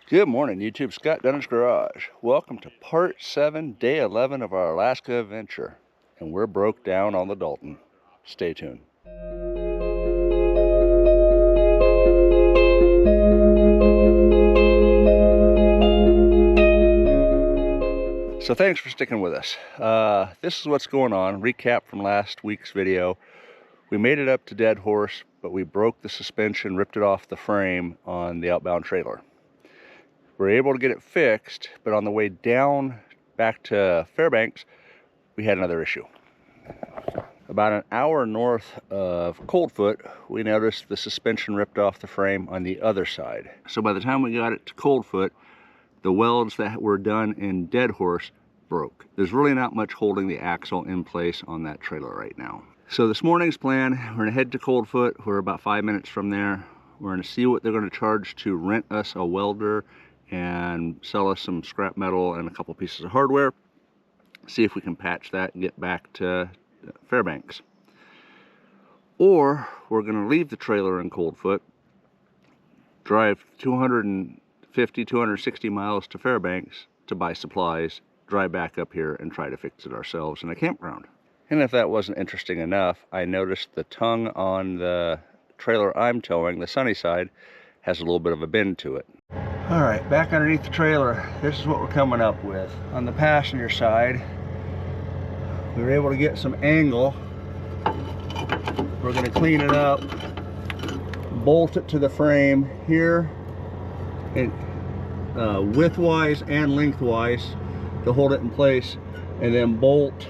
Good morning, YouTube. Scott Dunnage Garage. Welcome to part 7, day 11 of our Alaska adventure. And we're broke down on the Dalton. Stay tuned. So thanks for sticking with us. This is what's going on. Recap from last week's video. We made it up to Dead Horse, but we broke the suspension, ripped it off the frame on the outbound trailer. We were able to get it fixed, but on the way down back to Fairbanks, we had another issue. About an hour north of Coldfoot, we noticed the suspension ripped off the frame on the other side. So by the time we got it to Coldfoot, the welds that were done in Dead Horse broke. There's really not much holding the axle in place on that trailer right now. So this morning's plan, we're gonna head to Coldfoot. We're about 5 minutes from there. We're gonna see what they're gonna charge to rent us a welder and sell us some scrap metal and a couple pieces of hardware. See if we can patch that and get back to Fairbanks. Or we're gonna leave the trailer in Coldfoot, drive 250, 260 miles to Fairbanks to buy supplies, drive back up here and try to fix it ourselves in a campground. And if that wasn't interesting enough, I noticed the tongue on the trailer I'm towing, the sunny side, has a little bit of a bend to it. All right, back underneath the trailer, this is what we're coming up with. On the passenger side, we were able to get some angle. We're gonna clean it up, bolt it to the frame here, and widthwise and lengthwise to hold it in place, and then bolt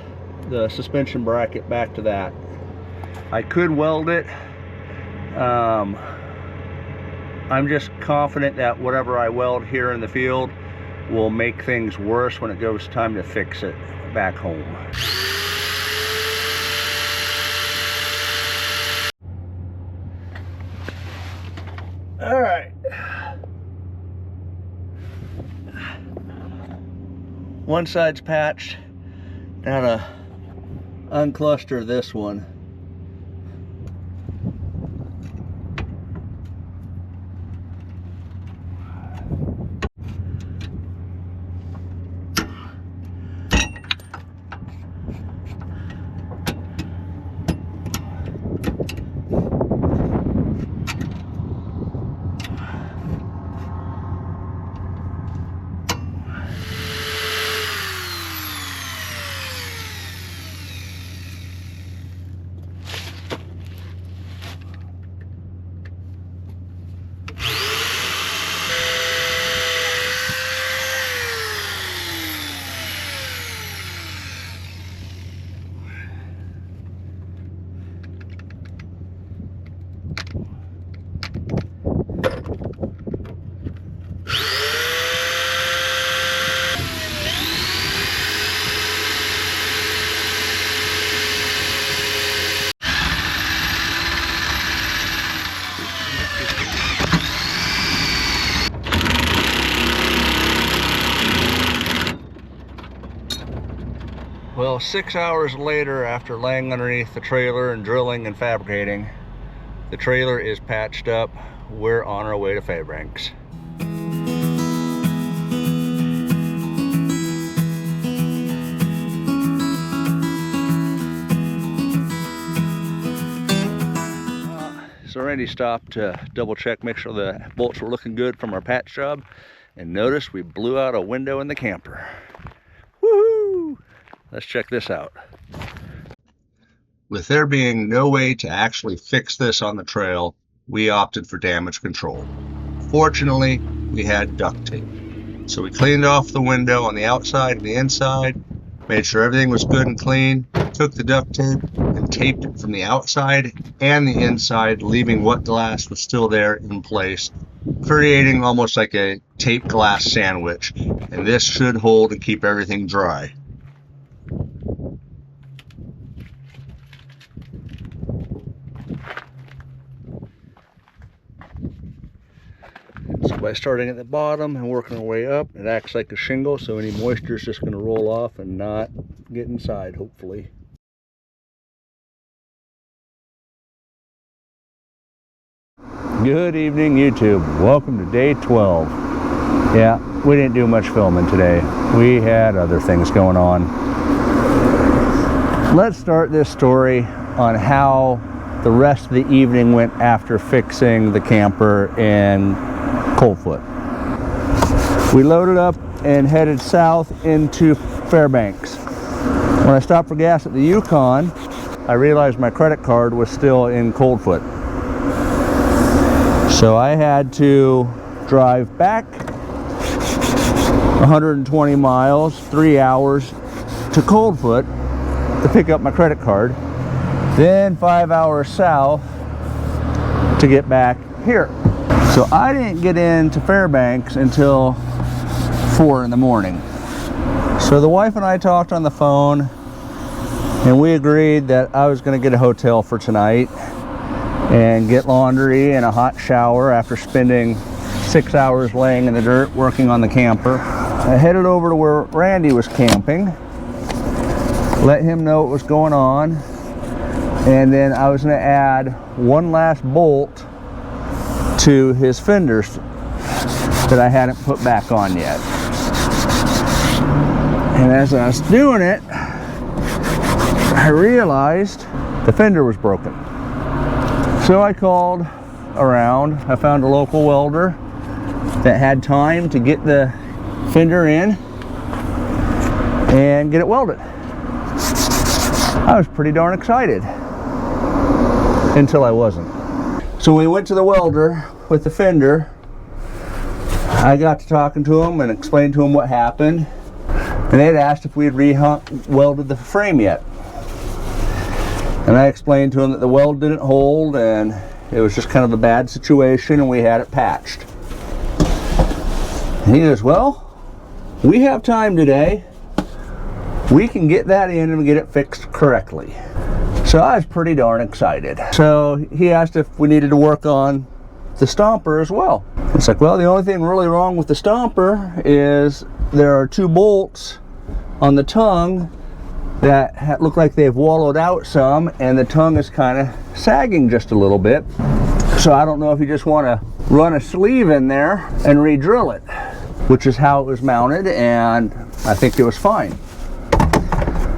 the suspension bracket back to that. I could weld it. I'm just confident that whatever I weld here in the field will make things worse when it goes time to fix it back home. All right. One side's patched. Now to uncluster this one. Well, 6 hours later, after laying underneath the trailer and drilling and fabricating, the trailer is patched up. We're on our way to Fairbanks. So Randy stopped to double check, make sure the bolts were looking good from our patch job, and notice we blew out a window in the camper. Woohoo! Let's check this out. With there being no way to actually fix this on the trail, we opted for damage control. Fortunately, we had duct tape. So we cleaned off the window on the outside and the inside, made sure everything was good and clean, took the duct tape and taped it from the outside and the inside, leaving what glass was still there in place, creating almost like a taped glass sandwich. And this should hold and keep everything dry. So by starting at the bottom and working our way up, it acts like a shingle, so any moisture is just going to roll off and not get inside, hopefully. Good evening, YouTube. Welcome to day 12. Yeah, we didn't do much filming today. We had other things going on. Let's start this story on how the rest of the evening went after fixing the camper in Coldfoot. We loaded up and headed south into Fairbanks. When I stopped for gas at the Yukon, I realized my credit card was still in Coldfoot. So I had to drive back 120 miles, 3 hours to Coldfoot to pick up my credit card. Then 5 hours south to get back here. So I didn't get into Fairbanks until 4 in the morning. So the wife and I talked on the phone and we agreed that I was going to get a hotel for tonight and get laundry and a hot shower after spending 6 hours laying in the dirt working on the camper. I headed over to where Randy was camping, let him know what was going on, and then I was going to add one last bolt to his fenders that I hadn't put back on yet. And as I was doing it, I realized the fender was broken. So I called around. I found a local welder that had time to get the fender in and get it welded. I was pretty darn excited until I wasn't. So when we went to the welder with the fender, I got to talking to him and explained to him what happened, and they had asked if we had welded the frame yet. And I explained to him that the weld didn't hold and it was just kind of a bad situation and we had it patched. And he goes, well, we have time today. We can get that in and get it fixed correctly. So I was pretty darn excited. So he asked if we needed to work on the stomper as well. It's like, well, the only thing really wrong with the stomper is there are 2 bolts on the tongue that look like they've wallowed out some, and the tongue is kind of sagging just a little bit. So I don't know if you just want to run a sleeve in there and re-drill it, which is how it was mounted, and I think it was fine.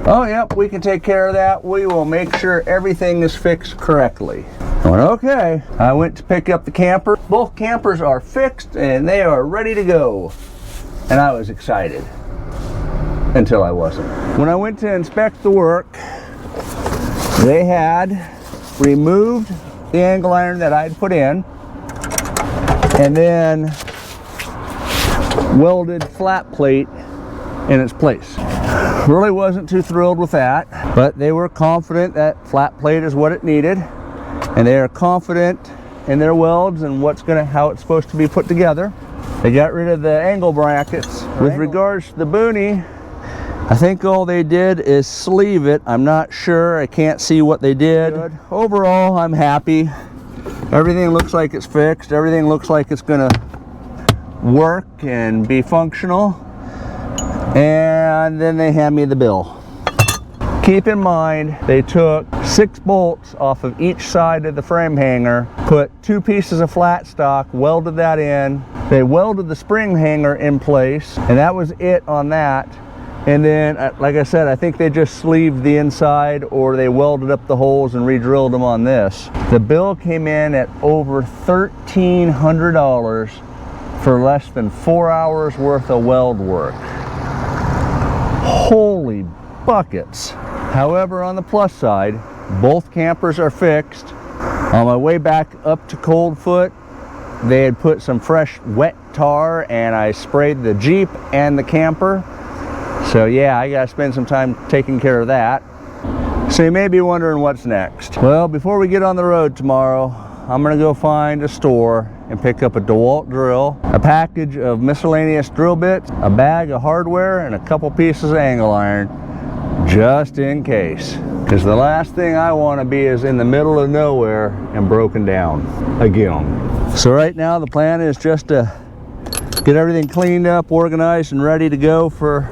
Oh, yep, we can take care of that. We will make sure everything is fixed correctly. I went, okay. I went to pick up the camper. Both campers are fixed and they are ready to go. And I was excited until I wasn't. When I went to inspect the work, they had removed the angle iron that I had put in and then welded flat plate in its place. Really wasn't too thrilled with that, but they were confident that flat plate is what it needed, and they are confident in their welds and how it's supposed to be put together. They got rid of the angle brackets. With regards to the boonie, I think all they did is sleeve it. I'm not sure. I can't see what they did. Good. Overall, I'm happy. Everything looks like it's fixed. Everything looks like it's gonna work and be functional. And then they hand me the bill. Keep in mind, they took 6 bolts off of each side of the frame hanger, put 2 pieces of flat stock, welded that in. They welded the spring hanger in place, and that was it on that. And then, like I said, I think they just sleeved the inside, or they welded up the holes and re-drilled them on this. The bill came in at over $1,300 for less than 4 hours worth of weld work. Holy buckets. However, on the plus side, both campers are fixed. On my way back up to Coldfoot, they had put some fresh wet tar and I sprayed the Jeep and the camper. So yeah, I gotta spend some time taking care of that. So you may be wondering what's next. Well, before we get on the road tomorrow, I'm gonna go find a store and pick up a DeWalt drill, a package of miscellaneous drill bits, a bag of hardware, and a couple pieces of angle iron, just in case. Because the last thing I want to be is in the middle of nowhere and broken down again. So right now the plan is just to get everything cleaned up, organized, and ready to go for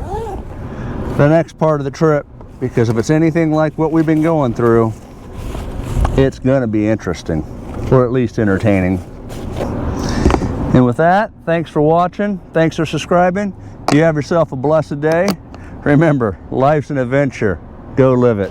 the next part of the trip. Because if it's anything like what we've been going through, it's going to be interesting, or at least entertaining. And And with that, thanks for watching. Thanks for subscribing. You have yourself a blessed day. Remember, life's an adventure. Go live it.